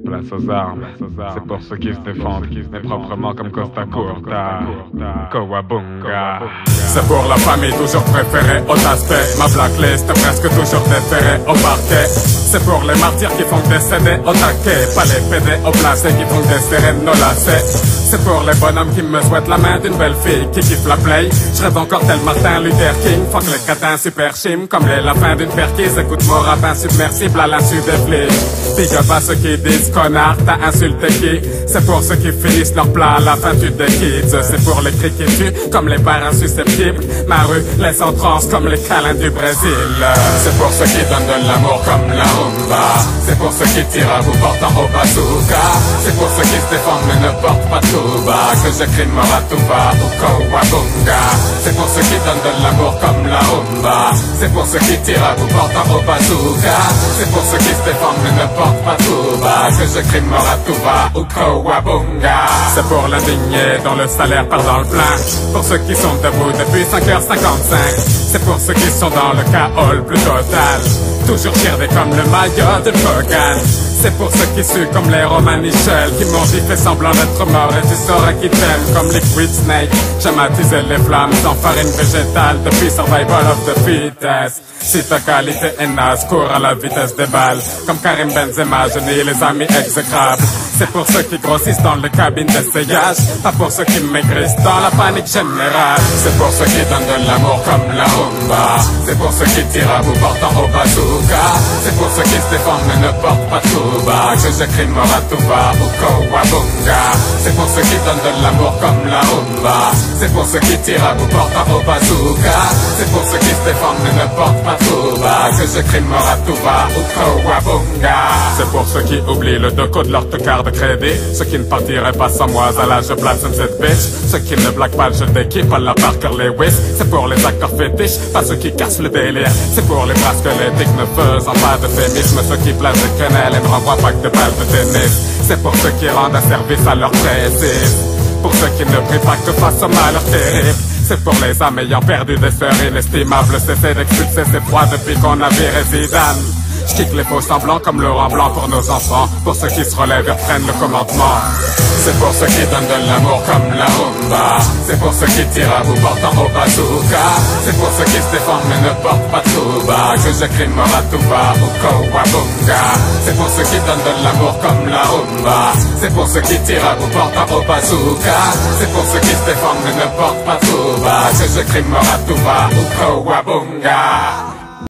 Place aux armes, c'est pour ceux qui se défendent, mais proprement comme Costa Curta, Kawabunga. C'est pour la famille toujours préférée aux aspects. Ma blacklist est presque toujours déférée au parquet. C'est pour les martyrs qui font décéder au taquet, pas les pédés au placé qui font des sirènes no lacets. C'est pour les bonhommes qui me souhaitent la main d'une belle fille qui kiffe la play. Je rêve encore tel Martin Luther King. Fuck les catins super chim comme les lapins d'une perquise. Écoute mon rap insubmersible à l'insu des flics. Big up à ceux qui disent connard, t'as insulté qui? C'est pour ceux qui finissent leur plat à la fin tu déquides. C'est pour les cris qui tuent comme les pères insusceptibles. Ma rue laisse en transe comme les câlins du Brésil. C'est pour ceux qui donnent de l'amour comme la rumba. C'est pour ceux qui tirent à bout portant au bazooka. C'est pour ceux qui se défendent mais ne portent pas tout bas que j'écris Moratuba ou Kawabunga. C'est pour ceux qui donnent de l'amour comme la rumba. C'est pour ceux qui tirent à bout portant au bazooka. C'est pour ceux qui se défendent mais ne portent pas tout bas que j'écris Moratuba ou Kawabunga. C'est pour l'indigné dont le salaire part dans le plein. Pour ceux qui sont debout depuis 5h55. C'est pour ceux qui sont dans le chaos le plus total. Toujours chirdés comme le maillot de Kogan. C'est pour ceux qui suent comme les Romain Michel, qui m'ont dit fait semblant d'être mort et tu sauras qui t'aime comme Liquid Snake. J'ai matisé les flammes sans farine végétale depuis Survival of the Fittest. Si ta qualité est naze, cours à la vitesse des balles. Comme Karim Benzema, je nie les amis exécrables. C'est pour ceux qui grossissent dans les cabines d'essayage, pas pour ceux qui maigrissent dans la panique générale. C'est pour ceux qui donnent de l'amour comme la rumba. C'est pour ceux qui tirent à bout portant au bazooka. C'est pour ceux qui se défendent mais ne portent pas tout bas que j'écris Moratuba ou Kawabunga. C'est pour ceux qui donnent de l'amour comme la rumba. C'est pour ceux qui tirent à bout portant au bazooka. C'est pour ceux qui se défendent mais ne portent pas tout bas que j'écris Moratuba ou Kawabunga. C'est pour ceux qui oublient le doco de leur tocard de crédit. Ceux qui ne partiraient pas sans moi à l'âge de blasphème cette bitch. Ceux qui ne blaguent pas le jeu d'équipe à la Parker Lewis. C'est pour les acteurs fétiches, pas ceux qui cassent le délire. C'est pour les bras squelettiques ne faisant pas d'euphémisme. Ceux qui placent des quenelles et ne renvoient pas que de balles de tennis. C'est pour ceux qui rendent un service à leur précis. Pour ceux qui ne prient pas que face au malheur terrible. C'est pour les âmes ayant perdu des sœurs inestimables. Cessez d'expulser ces froids depuis qu'on a viré Zidane. J'kick les faux semblants comme Laurent Blanc pour nos enfants. Pour ceux qui se relèvent et reprennent le commandement. C'est pour ceux qui donnent de l'amour comme la rumba. C'est pour ceux qui tirent à bout portant au bazooka. C'est pour ceux qui se défendent mais ne portent pas tout bas que j'écris Moratuba ou Kawabunga. C'est pour ceux qui donnent de l'amour comme la rumba. C'est pour ceux qui tirent à bout portant au bazooka. C'est pour ceux qui se défendent mais ne portent pas tout bas que j'écris Moratuba ou Kawabunga.